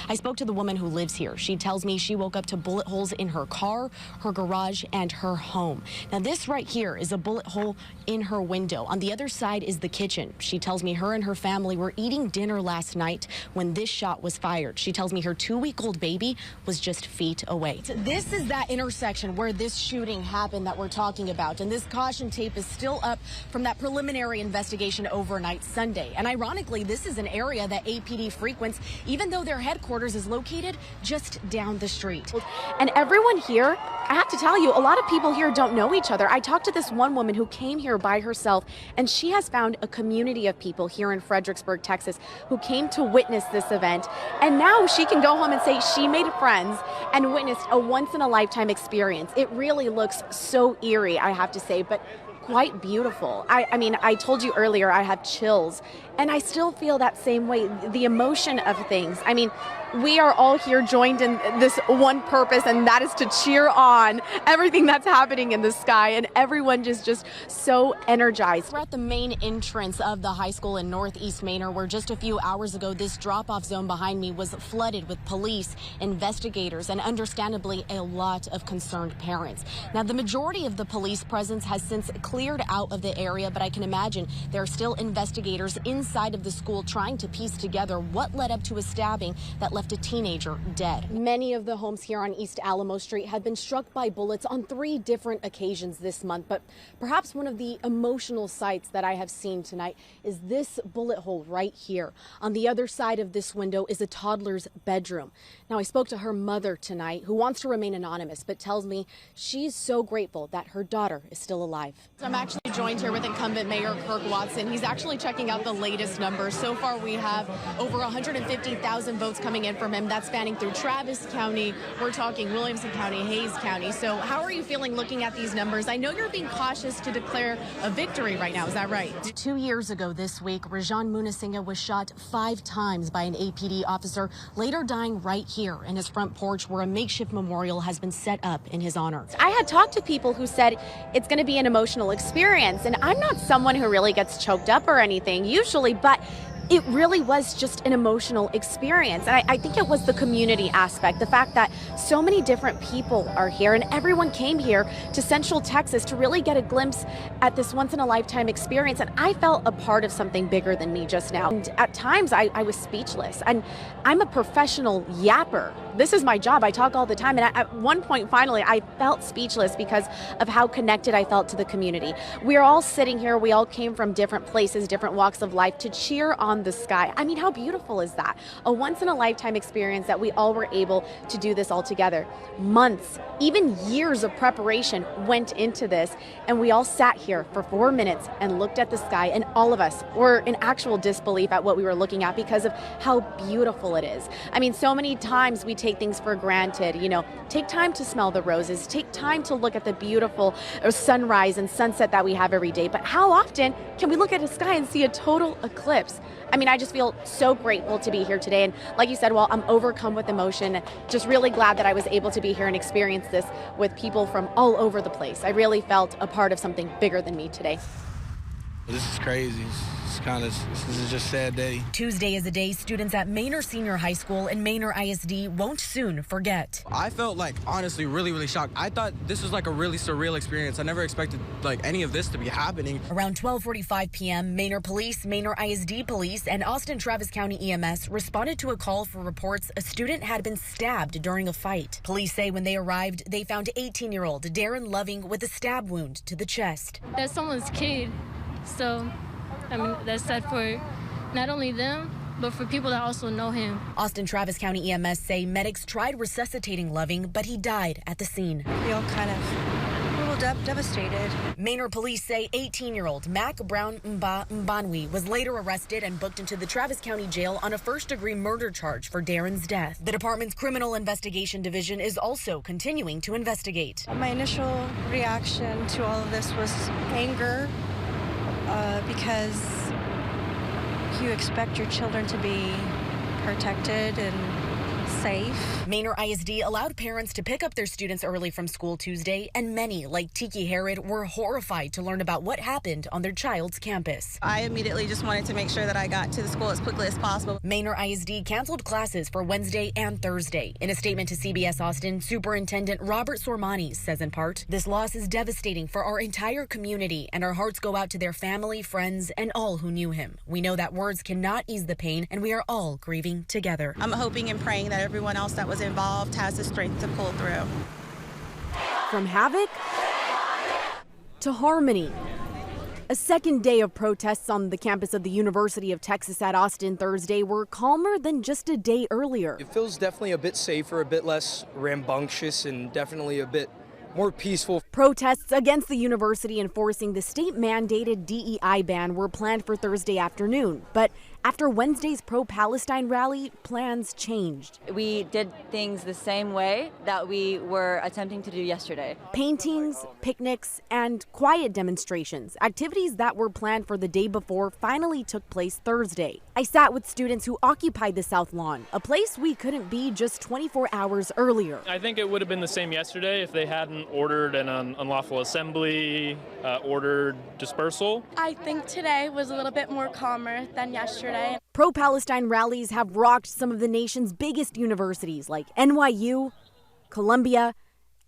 I spoke to the woman who lives here. She tells me she woke up to bullet holes in her car, her garage, and her home. Now, this right here is a bullet hole in her window. On the other side is the kitchen. She tells me her and her family were eating dinner last night when this shot was fired. She tells me her 2-week-old baby was just feet away. So this is that intersection where this shooting happened that we're talking about. And this caution tape is still up from that preliminary investigation overnight Sunday. And ironically, this is an area that APD frequents, even though their headquarters is located just down the street. And everyone here, I have to tell you, a lot of people here don't know each other. I talked to this one woman who came here by herself, and she has found a community of people here in Fredericksburg, Texas, who came to witness this event. And now she can go home and say she made friends and witnessed a once-in-a-lifetime experience. It really looks so eerie, I have to say, but quite beautiful. I mean, I told you earlier I have chills, and I still feel that same way, the emotion of things. I mean, we are all here joined in this one purpose, and that is to cheer on everything that's happening in the sky, and everyone just so energized. We're at the main entrance of the high school in Northeast Manor, where just a few hours ago, this drop-off zone behind me was flooded with police, investigators, and understandably a lot of concerned parents. Now, the majority of the police presence has since cleared out of the area, but I can imagine there are still investigators inside of the school trying to piece together what led up to a stabbing that left a teenager dead. Many of the homes here on East Alamo Street had been struck by bullets on 3 different occasions this month, but perhaps one of the emotional sights that I have seen tonight is this bullet hole right here. On the other side of this window is a toddler's bedroom. Now, I spoke to her mother tonight, who wants to remain anonymous, but tells me she's so grateful that her daughter is still alive. I'm actually joined here with incumbent Mayor Kirk Watson. He's actually checking out the latest numbers. So far, we have over 150,000 votes coming in from him. That's spanning through Travis County. We're talking Williamson County, Hayes County. So how are you feeling looking at these numbers? I know you're being cautious to declare a victory right now. Is that right? 2 years ago this week, Rajan Munasinga was shot 5 times by an APD officer, later dying right here in his front porch, where a makeshift memorial has been set up in his honor. I had talked to people who said it's going to be an emotional experience, and I'm not someone who really gets choked up or anything usually, but it really was just an emotional experience. And I think it was the community aspect, the fact that so many different people are here, and everyone came here to Central Texas to really get a glimpse at this once-in-a-lifetime experience. And I felt a part of something bigger than me just now. And at times, I was speechless. And I'm a professional yapper. This is my job. I talk all the time. And at one point, finally, I felt speechless because of how connected I felt to the community. We're all sitting here. We all came from different places, different walks of life to cheer on the sky. I mean, how beautiful is that? A once-in-a-lifetime experience that we all were able to do this all together. Months, even years of preparation went into this, and we all sat here for 4 minutes and looked at the sky, and all of us were in actual disbelief at what we were looking at because of how beautiful it is. I mean, so many times we take things for granted, you know, take time to smell the roses, take time to look at the beautiful sunrise and sunset that we have every day, but how often can we look at the sky and see a total eclipse? I mean, I just feel so grateful to be here today. And like you said, well, I'm overcome with emotion. Just really glad that I was able to be here and experience this with people from all over the place. I really felt a part of something bigger than me today. This is crazy. This is just a sad day. Tuesday is a day students at Manor Senior High School and Manor ISD won't soon forget. I felt honestly really shocked. I thought this was a really surreal experience. I never expected any of this to be happening. Around 12:45 p.m., Manor Police, Manor ISD Police, and Austin Travis County EMS responded to a call for reports a student had been stabbed during a fight. Police say when they arrived, they found 18-year-old Darren Loving with a stab wound to the chest. That's someone's kid, so I mean, that's sad for not only them, but for people that also know him. Austin Travis County EMS say medics tried resuscitating Loving, but he died at the scene. We all kind of a little devastated. Manor police say 18-year-old Mac Brown Mbanwi was later arrested and booked into the Travis County Jail on a first-degree murder charge for Darren's death. The department's Criminal Investigation Division is also continuing to investigate. My initial reaction to all of this was anger. Because you expect your children to be protected and safe. Manor ISD allowed parents to pick up their students early from school Tuesday, and many, like Tiki Herod, were horrified to learn about what happened on their child's campus. I immediately just wanted to make sure that I got to the school as quickly as possible. Manor ISD canceled classes for Wednesday and Thursday. In a statement to CBS Austin, Superintendent Robert Sormani says in part, "This loss is devastating for our entire community, and our hearts go out to their family, friends, and all who knew him. We know that words cannot ease the pain, and we are all grieving together." I'm hoping and praying that everyone else that was involved has the strength to pull through. From havoc to harmony. A second day of protests on the campus of the University of Texas at Austin Thursday were calmer than just a day earlier. It feels definitely a bit safer, a bit less rambunctious, and definitely a bit more peaceful. Protests against the university enforcing the state-mandated DEI ban were planned for Thursday afternoon, but after Wednesday's pro-Palestine rally, plans changed. We did things the same way that we were attempting to do yesterday. Paintings, picnics, and quiet demonstrations, activities that were planned for the day before, finally took place Thursday. I sat with students who occupied the South Lawn, a place we couldn't be just 24 hours earlier. I think it would have been the same yesterday if they hadn't ordered an unlawful assembly, ordered dispersal. I think today was a little bit more calmer than yesterday. Pro-Palestine rallies have rocked some of the nation's biggest universities like NYU, Columbia,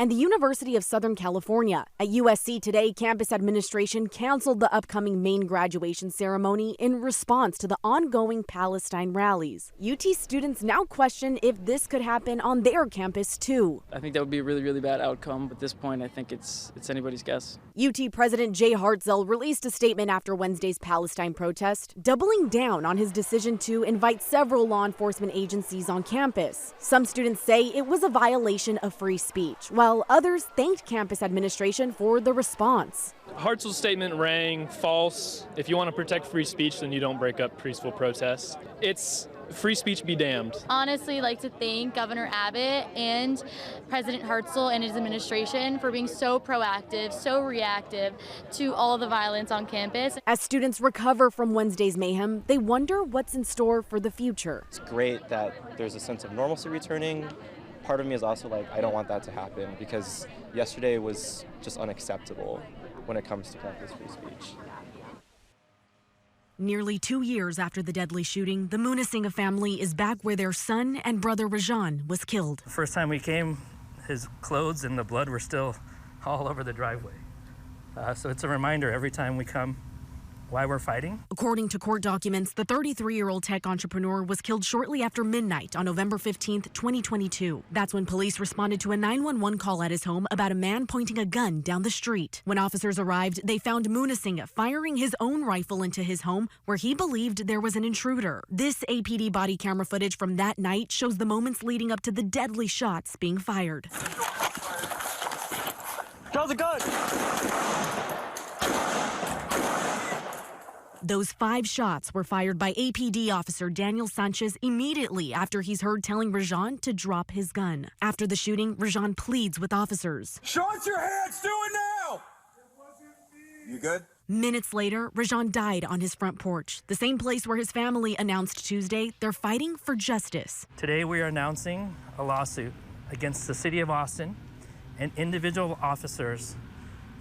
and the University of Southern California. At USC today, campus administration canceled the upcoming main graduation ceremony in response to the ongoing Palestine rallies. UT students now question if this could happen on their campus too. I think that would be a really, really bad outcome. At this point, I think it's anybody's guess. UT President Jay Hartzell released a statement after Wednesday's Palestine protest, doubling down on his decision to invite several law enforcement agencies on campus. Some students say it was a violation of free speech, while others thanked campus administration for the response. Hartzell's statement rang false. If you want to protect free speech, then you don't break up peaceful protests. It's free speech be damned. Honestly, like to thank Governor Abbott and President Hartzell and his administration for being so proactive, so reactive to all of the violence on campus. As students recover from Wednesday's mayhem, they wonder what's in store for the future. It's great that there's a sense of normalcy returning. Part of me is also like, I don't want that to happen because yesterday was just unacceptable when it comes to campus free speech. Nearly 2 years after the deadly shooting, the Munasinga family is back where their son and brother Rajan was killed. The first time we came, his clothes and the blood were still all over the driveway. So it's a reminder every time we come why we're fighting. According to court documents, the 33-year-old tech entrepreneur was killed shortly after midnight on November 15th, 2022. That's when police responded to a 911 call at his home about a man pointing a gun down the street. When officers arrived, they found Munasinga firing his own rifle into his home where he believed there was an intruder. This APD body camera footage from that night shows the moments leading up to the deadly shots being fired. Draw the gun! Those 5 shots were fired by APD officer Daniel Sanchez immediately after he's heard telling Rajan to drop his gun. After the shooting, Rajan pleads with officers. Show us your hands, do it now! You good? Minutes later, Rajan died on his front porch, the same place where his family announced Tuesday they're fighting for justice. Today we are announcing a lawsuit against the city of Austin and individual officers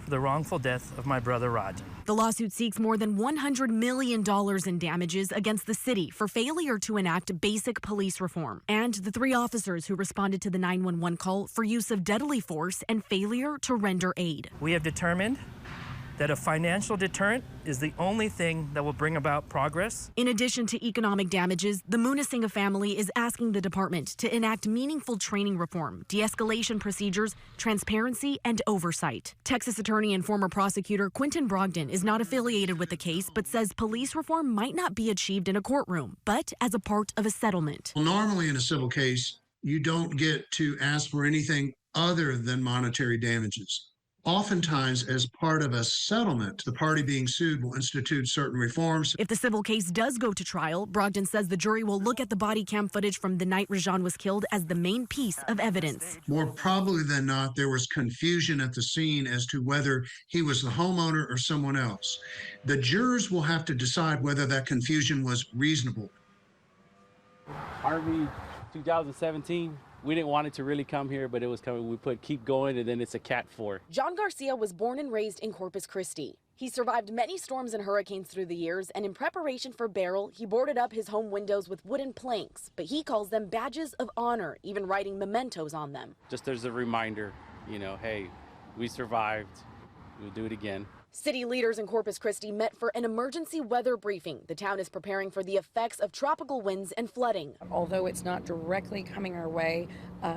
for the wrongful death of my brother Rajan. The lawsuit seeks more than $100 million in damages against the city for failure to enact basic police reform, and the 3 officers who responded to the 911 call for use of deadly force and failure to render aid. We have determined that a financial deterrent is the only thing that will bring about progress. In addition to economic damages, the Munasinga family is asking the department to enact meaningful training reform, de-escalation procedures, transparency, and oversight. Texas attorney and former prosecutor Quentin Brogdon is not affiliated with the case, but says police reform might not be achieved in a courtroom, but as a part of a settlement. Well, normally in a civil case, you don't get to ask for anything other than monetary damages. Oftentimes, as part of a settlement, the party being sued will institute certain reforms. If the civil case does go to trial, Brogdon says the jury will look at the body cam footage from the night Rajan was killed as the main piece of evidence. More probably than not, there was confusion at the scene as to whether he was the homeowner or someone else. The jurors will have to decide whether that confusion was reasonable. Are we 2017. We didn't want it to really come here, but it was coming. We put keep going, and then it's a Cat 4. John Garcia was born and raised in Corpus Christi. He survived many storms and hurricanes through the years, and in preparation for Beryl, he boarded up his home windows with wooden planks, but he calls them badges of honor, even writing mementos on them. Just as a reminder, you know, hey, we survived. We'll do it again. City leaders in Corpus Christi met for an emergency weather briefing. The town is preparing for the effects of tropical winds and flooding. Although it's not directly coming our way,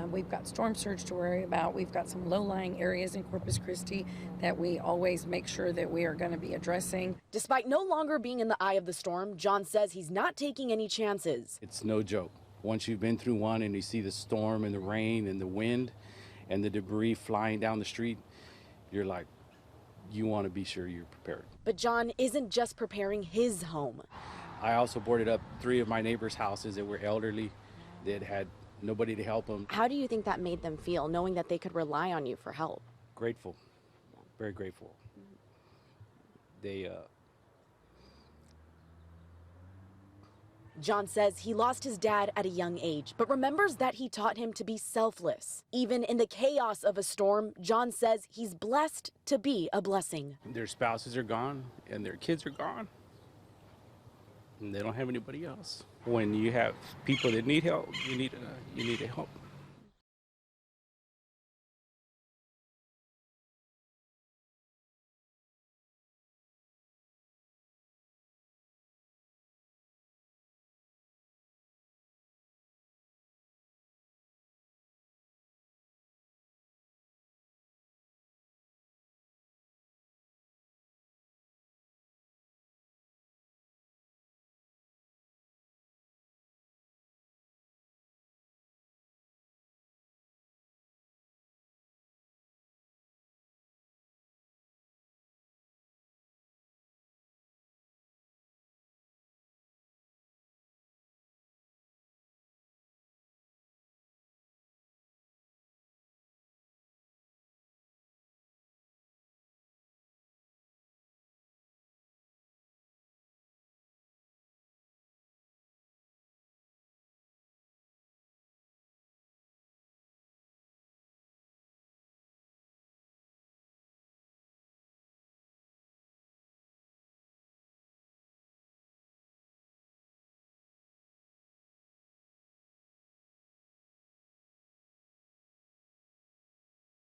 we've got storm surge to worry about. We've got some low-lying areas in Corpus Christi that we always make sure that we are going to be addressing. Despite no longer being in the eye of the storm, John says he's not taking any chances. It's no joke. Once you've been through one and you see the storm and the rain and the wind and the debris flying down the street, you're like, you want to be sure you're prepared. But John isn't just preparing his home. I also boarded up 3 of my neighbors' houses that were elderly, that had nobody to help them. How do you think that made them feel, knowing that they could rely on you for help? Grateful, very grateful. John says he lost his dad at a young age, but remembers that he taught him to be selfless. Even in the chaos of a storm, John says he's blessed to be a blessing. Their spouses are gone and their kids are gone, and they don't have anybody else. When you have people that need help, you need to help.